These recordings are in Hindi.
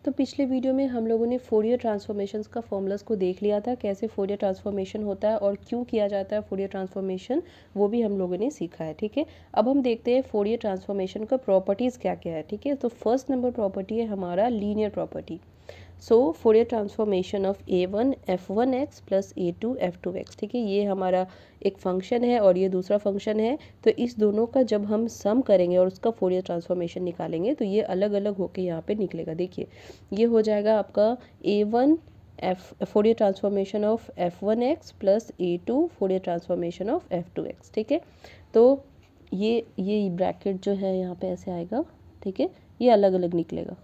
तो पिछले वीडियो में हम लोगों ने फोरियर ट्रांसफॉर्मेशंस का फॉर्मूलाज को देख लिया था, कैसे फोरियर ट्रांसफॉर्मेशन होता है और क्यों किया जाता है फोरियर ट्रांसफॉर्मेशन, वो भी हम लोगों ने सीखा है। ठीक है, अब हम देखते हैं फोरियर ट्रांसफॉर्मेशन का प्रॉपर्टीज़ क्या क्या है। ठीक है, तो फर्स्ट नंबर प्रॉपर्टी है हमारा linear property. So Fourier transformation of a1 f1x plus a2 f2x। ठीक है, ये हमारा एक फंक्शन है और ये दूसरा फंक्शन है, तो इस दोनों का जब हम सम करेंगे और उसका फोरियर ट्रांसफॉर्मेशन निकालेंगे तो ये अलग अलग होके यहाँ पे निकलेगा। देखिए, ये हो जाएगा आपका a1 Fourier transformation of f1x plus a2 Fourier transformation of f2x। ठीक है, तो ये ब्रैकेट जो है यहाँ पे ऐसे आएगा। ठीक है, ये अलग अलग निकलेगा।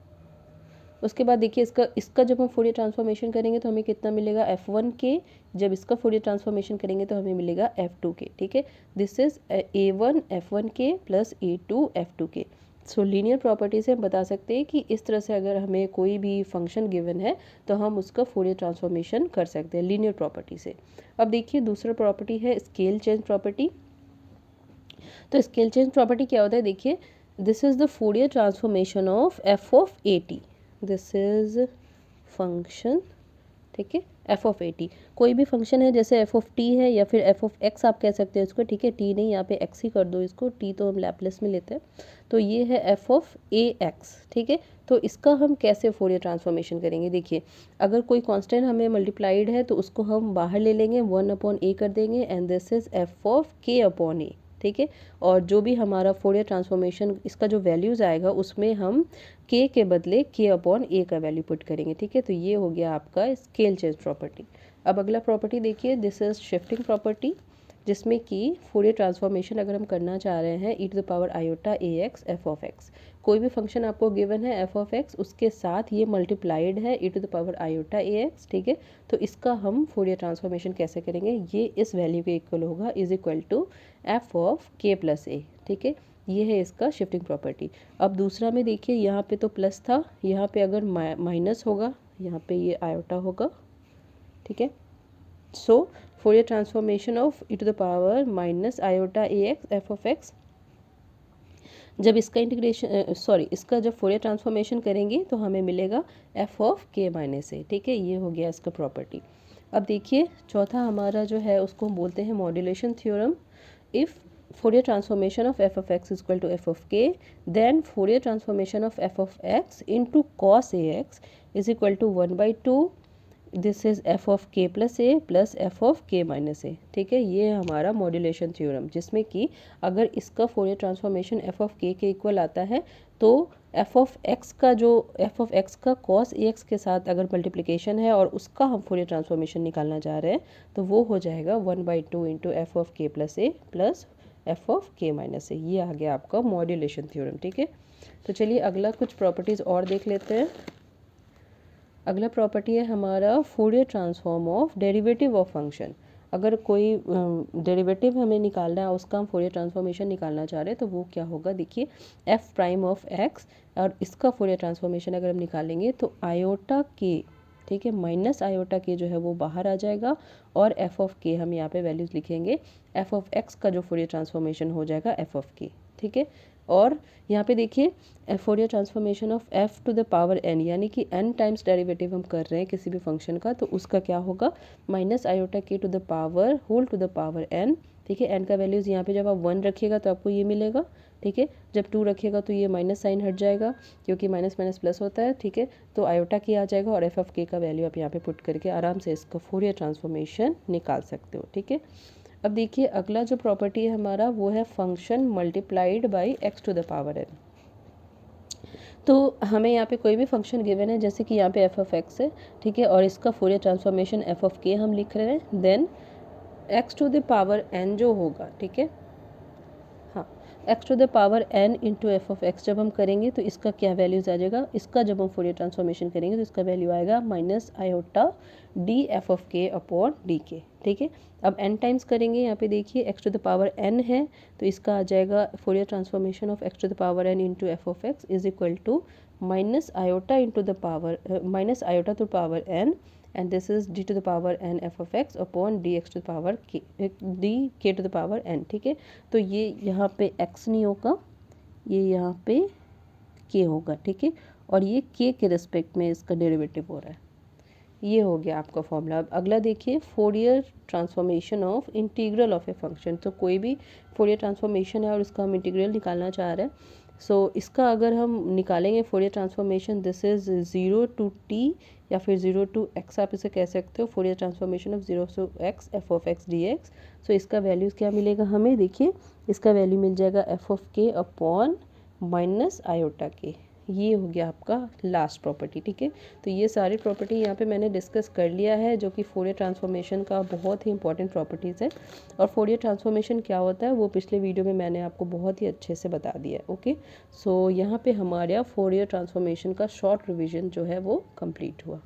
उसके बाद देखिए, इसका जब हम फोरियर ट्रांसफॉर्मेशन करेंगे तो हमें कितना मिलेगा f1 के, जब इसका फोरियर ट्रांसफॉर्मेशन करेंगे तो हमें मिलेगा f2 के। ठीक है, दिस इज a1 f1 के प्लस a2 f2 के। सो लीनियर प्रॉपर्टी से हम बता सकते हैं कि इस तरह से अगर हमें कोई भी फंक्शन गिवन है तो हम उसका फोरियर ट्रांसफॉर्मेशन कर सकते हैं लीनियर प्रॉपर्टी से। अब देखिए, दूसरा प्रॉपर्टी है स्केल चेंज प्रॉपर्टी। तो स्केल चेंज प्रॉपर्टी क्या होता है, देखिए, this is the Fourier transformation of f of at। This is function, ठीक है, f ऑफ at। कोई भी फंक्शन है, जैसे f ऑफ t है या फिर f ऑफ x आप कह सकते हैं इसको। ठीक है, t नहीं, यहाँ पे x ही कर दो इसको, t तो हम लैपलेस में लेते हैं। तो ये है f ऑफ ax। ठीक है, तो इसका हम कैसे फोरियर ट्रांसफॉर्मेशन करेंगे, देखिए, अगर कोई कांस्टेंट हमें मल्टीप्लाइड है तो उसको हम बाहर ले लेंगे, 1/a कर देंगे, and this is f of k/a। ठीक है, और जो भी हमारा फोरियर ट्रांसफॉर्मेशन इसका जो वैल्यूज़ आएगा उसमें हम k के बदले k/a का वैल्यू पुट करेंगे। ठीक है, तो ये हो गया आपका स्केल चेंज प्रॉपर्टी। अब अगला प्रॉपर्टी देखिए, दिस इज शिफ्टिंग प्रॉपर्टी, जिसमें कि फोरियर ट्रांसफॉर्मेशन अगर हम करना चाह रहे हैं e⁻iota f ऑफ x। कोई भी फंक्शन आपको गिवन है f ऑफ x, उसके साथ ये मल्टीप्लाइड है e⁻iota। ठीक है, तो इसका हम फोरियर ट्रांसफॉर्मेशन कैसे करेंगे, ये इस वैल्यू के इक्वल होगा, is equal to f of k plus a। ठीक है, ये है इसका शिफ्टिंग प्रॉपर्टी। अब दूसरा में देखिए, यहाँ पे तो प्लस था, यहाँ पे अगर माइनस होगा, यहाँ पे ये आयोटा होगा। ठीक है, so Fourier transformation of e⁻−iota f of x, जब इसका इंटीग्रेशन इसका जब फोरियर ट्रांसफॉर्मेशन करेंगे तो हमें मिलेगा f of k minus a। ठीक है, ये हो गया इसका प्रॉपर्टी। अब देखिए, चौथा हमारा जो है उसको हम बोलते हैं modulation theorem. If Fourier transformation of f of x equal to f of k, then Fourier transformation of f of x into cos ax is equal to 1/2 this is f of k plus a plus f of k minus a। ठीक है, ये हमारा मॉड्यूलेशन थ्योरम, जिसमें कि अगर इसका Fourier transformation f of k के इक्वल आता है तो f ऑफ x का cos ax के साथ अगर मल्टीप्लिकेशन है और उसका हम फोरियर ट्रांसफॉर्मेशन निकालना चाह रहे हैं तो वो हो जाएगा 1/2 into f of k plus a plus f of k minus a। ये आ गया आपका मॉड्यूलेशन थ्योरम। ठीक है, तो चलिए अगला कुछ प्रॉपर्टीज़ और देख लेते हैं। अगला प्रॉपर्टी है हमारा Fourier transform of derivative of function. अगर कोई डेरिवेटिव हमें निकालना है, उसका हम फोरियर ट्रांसफॉर्मेशन निकालना चाह रहे हैं तो वो क्या होगा, देखिए, f प्राइम ऑफ x, और इसका फोरियर ट्रांसफॉर्मेशन अगर हम निकालेंगे तो आयोटा के, ठीक है, माइनस आयोटा के जो है वो बाहर आ जाएगा, और f ऑफ k हम यहाँ पे वैल्यूज़ लिखेंगे, f ऑफ x का जो फोरियर ट्रांसफॉर्मेशन हो जाएगा f ऑफ k। ठीक है, और यहाँ पे देखिए Fourier transformation of f to the power n, यानी कि n टाइम्स डेरिवेटिव हम कर रहे हैं किसी भी फंक्शन का, तो उसका क्या होगा, माइनस आयोटा के to the power whole to the power n। ठीक है, n का वैल्यूज़ यहाँ पे जब आप 1 रखिएगा तो आपको ये मिलेगा। ठीक है, जब 2 रखिएगा तो ये माइनस साइन हट जाएगा, क्योंकि माइनस माइनस प्लस होता है। ठीक है, तो आयोटा की आ जाएगा और f ऑफ k का वैल्यू आप यहाँ पे पुट करके आराम से इसका फोरियर ट्रांसफॉर्मेशन निकाल सकते हो। ठीक है, अब देखिए, अगला जो प्रॉपर्टी है हमारा वो है function multiplied by x to the power n। तो हमें यहाँ पे कोई भी फंक्शन गिवन है, जैसे कि यहाँ पे f ऑफ x है। ठीक है, और इसका Fourier transformation f of k हम लिख रहे हैं, then x to the power n जो होगा, ठीक है, हाँ, x to the power n into f of x जब हम करेंगे तो इसका क्या वैल्यूज़ आ जाएगा, इसका जब हम फोरियर ट्रांसफॉर्मेशन करेंगे तो इसका वैल्यू आएगा minus iota D F of के अपॉन डी के। ठीक है, अब n टाइम्स करेंगे, यहाँ पे देखिए x to the power n है तो इसका आ जाएगा Fourier transformation of x to the power n into f of x is equal to minus iota into the power minus iota to power n, and this is d to the power n f of x upon dx to the power k d k to the power n। ठीक है, तो ये यहाँ पे x नहीं होगा, ये यहाँ पे के होगा, ठीक है। और ये के रिस्पेक्ट में इसका डेरिवेटिव हो रहा है। ये हो गया आपका फॉर्मूला। अब अगला देखिए, Fourier transformation of integral of a function. तो कोई भी फोरियर ट्रांसफॉर्मेशन है और उसका हम इंटीग्रल निकालना चाह रहे हैं। सो इसका अगर हम निकालेंगे Fourier transformation, this is 0 to t या फिर 0 टू एक्स, आप इसे कह सकते हो। Fourier transformation of 0 to x f of x d x. So इसका वैल्यूज़ क्या मिलेगा हमें, देखिए इसका वैल्यू मिल जाएगा एफ ऑफ के अपॉन माइनस आयोटा के। ये हो गया आपका लास्ट प्रॉपर्टी, ठीक है। तो ये सारी प्रॉपर्टी यहाँ पे मैंने डिस्कस कर लिया है, जो कि फोरियर ट्रांसफॉर्मेशन का बहुत ही इंपॉर्टेंट प्रॉपर्टीज़ है। और फोरियर ट्रांसफॉर्मेशन क्या होता है वो पिछले वीडियो में मैंने आपको बहुत ही अच्छे से बता दिया है। ओके, सो यहाँ पे हमारा फोरियर ट्रांसफॉर्मेशन का शॉर्ट रिविजन जो है वो कंप्लीट हुआ।